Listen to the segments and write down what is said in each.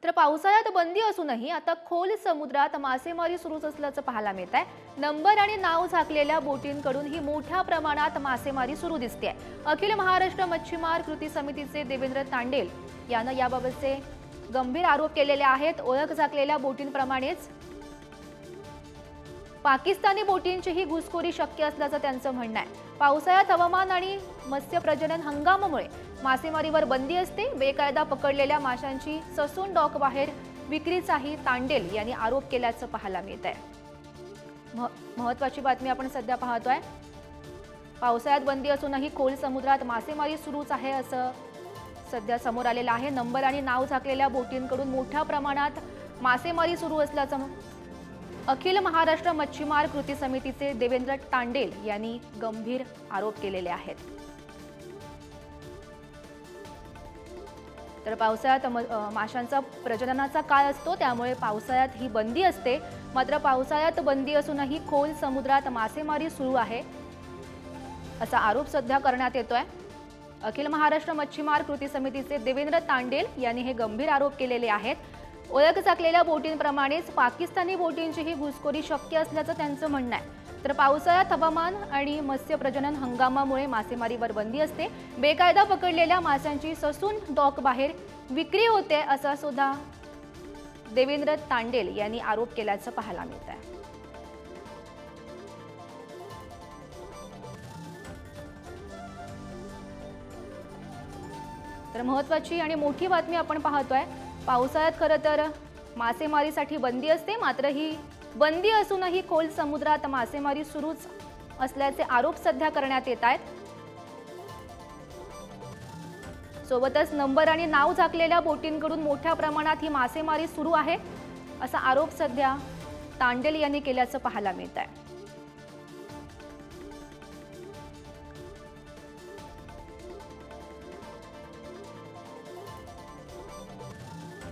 तर पावसाळ्यात बंदी असूनही आता खोल समुद्रात मासेमारी सुरूच असल्याचं पाहायला मिळत आहे। नंबर आणि नाव झाकलेल्या बोटींकडून ही मोठ्या प्रमाणात मासेमारी सुरू दिसते। अखिल महाराष्ट्र मच्छीमार कृती समितीचे देवेंद्र तांडेल यानं याबाबतचे गंभीर आरोप केलेले आहेत। ओळख झाकलेल्या बोटींप्रमाणेच पाकिस्तानी बोटींचीही घुसखोरी शक्य असल्याचं त्यांचं म्हणणं आहे। पावसाळ्यात हवामान आणि मत्स्य प्रजनन हंगामामुळे मासेमारीवर बंदी असते। बेकायदा पकडलेल्या माशांची ससून डॉक बाहेर विक्रीचाही तांडेल यांनी आरोप केल्याचं पाहायला मिळत आहे। महत्त्वाची बातमी आपण सध्या पाहतोय। पावसाळ्यात बंदी असूनही खोल समुद्रात मासेमारी सुरूच आहे असं सध्या समोर आलेलं आहे। नंबर आणि नाव झाकलेल्या बोटींकडून मोठ्या प्रमाणात मासेमारी सुरू असल्याचं अखिल महाराष्ट्र मच्छीमार कृती समितीचे देवेंद्र तांडेल यांनी गंभीर आरोप केलेले आहेत। तर पावसाळ्यात माशांचा प्रजननाचा काळ असतो, त्यामुळे पावसाळ्यात ही बंदी असते। मात्र पावसाळ्यात बंदी असूनही खोल समुद्रात मासेमारी सुरू आहे असा आरोप सध्या करण्यात येतोय। अखिल महाराष्ट्र मच्छीमार कृती समितीचे देवेंद्र तांडेल यांनी हे गंभीर आरोप केलेले आहेत। ओळख झाकलेल्या बोटींप्रमाणेच पाकिस्तानी बोटींचीही घुसखोरी शक्य असल्याचं त्यांचं म्हणणं आहे। तर पावसाळ्यात हवामान आणि मत्स्य प्रजनन हंगामामुळे मासेमारीवर बंदी असते। बेकायदा पकडलेल्या माशांची ससून डॉक बाहेर विक्री होते असा सुद्धा देवेंद्र तांडेल यांनी आरोप केल्याचं पाहायला मिळत आहे। तर महत्त्वाची आणि मोठी बातमी आपण पाहतोय। पावसाळ्यात खरं तर मासेमारीसाठी बंदी असते, मात्र ही बंदी असूनही खोल समुद्रात मासेमारी सुरूच असल्याचे आरोप सध्या करण्यात येत आहेत। सोबतच नंबर आणि नाव झाकलेल्या बोटींकडून मोठ्या प्रमाणात ही मासेमारी सुरू आहे असा आरोप सध्या तांडेल यांनी केल्याचं पाहायला मिळत आहे।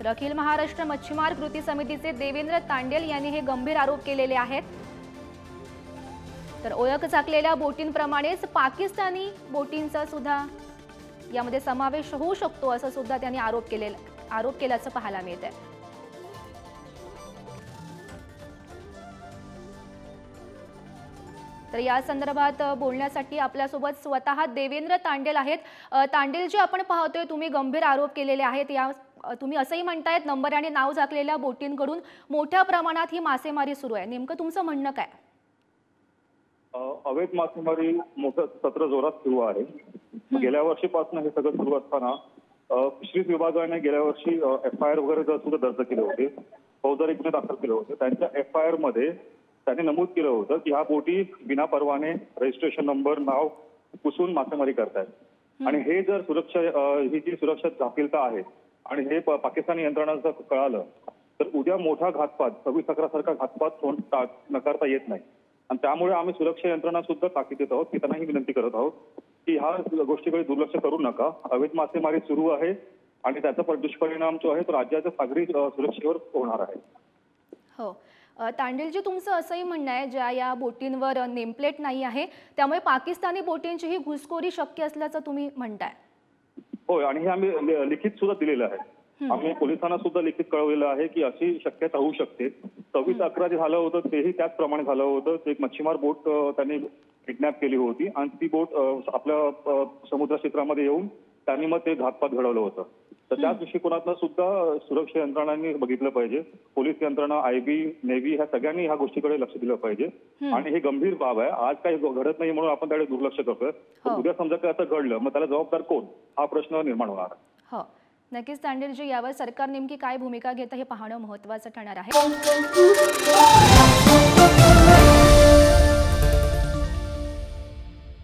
अखिल महाराष्ट्र मच्छीमार कृती समितीचे देवेंद्र तांडेल यांनी हे गंभीर आरोप केलेले आहेत। तर ओळख झाकलेल्या बोटींप्रमाणेच पाकिस्तानी बोटींचा सुद्धा यामध्ये समावेश होऊ शकतो असं सुद्धा त्यांनी आरोप केल्याचं पाहायला मिळत आहे। तर या संदर्भात बोलण्यासाठी आपल्यासोबत स्वतः देवेंद्र तांडेल आहेत। तांडेल जी आपण पाहतोय तुम्ही गंभीर आरोप केलेले आहेत। या तुम्ही असंही म्हणतायत नंबर आणि नाव झाकलेल्या बोटींकडून मोठ्या प्रमाणात ही मासेमारी सुरू आहे, नेमकं तुमचं म्हणणं काय? अवैध मासेमारी मोठं सत्र जोरात सुरू आहे। गेल्या वर्षीपासून हे सगळं सुरू असताना फिशरीज विभागाने गेल्या वर्षी FIR वगैरे सुद्धा दर्ज केले होते, फौजदारी गुन्हे दाखल केले होते। त्यांच्या FIR मध्ये त्यांनी नमूद केलं होतं की ह्या बोटी बिना परवाने रजिस्ट्रेशन नंबर नाव पुसून मासेमारी करतायत आणि हे जर ही जी सुरक्षा जाफिलता आहे आणि हे पाकिस्तानी यंत्रणांचं कळालं तर उद्या मोठा घातपात 26/11 सारखा घातपात नकारता येत नाही। आणि त्यामुळे आम्ही सुरक्षा यंत्रणा सुद्धा ताकीद देत आहोत की त्यांनाही विनंती करत आहोत की ह्या गोष्टीकडे दुर्लक्ष करू नका। अवैध मासेमारी सुरू आहे आणि त्याचा दुष्परिणाम जो आहे तो राज्याच्या सागरी सुरक्षेवर होणार आहे। हो, तांडेलजी तुमचं असंही म्हणणं आहे ज्या या बोटींवर नेमप्लेट नाही आहे त्यामुळे पाकिस्तानी बोटींचीही घुसखोरी शक्य असल्याचं तुम्ही म्हणताय? होय, आणि हे आम्ही लिखित सुद्धा दिलेलं आहे। आम्ही पोलिसांना सुद्धा लिखित कळवलेलं आहे की अशी शक्यता होऊ शकते। 26/11 जे झालं होतं तेही त्याचप्रमाणे झालं होतं। एक मच्छीमार बोट त्यांनी किडनॅप केली होती आणि ती बोट आपल्या समुद्र क्षेत्रामध्ये येऊन त्यांनी मग ते घातपात घडवलं होतं। तर त्या दृष्टिकोनातून सुद्धा सुरक्षा यंत्रणांनी बघितलं पाहिजे। पोलीस यंत्रणा, IB, नेव्ही ह्या सगळ्यांनी ह्या गोष्टीकडे लक्ष दिलं पाहिजे आणि हे गंभीर बाब आहे। आज काही घडत नाही म्हणून आपण त्याकडे दुर्लक्ष करतोय, उद्या समजा काय असं घडलं मग त्याला जबाबदार कोण हा प्रश्न निर्माण होणार। हो, नक्कीच तांडेलजी, यावर सरकार नेमकी काय भूमिका घेतं हे पाहणं महत्त्वाचं ठरणार आहे।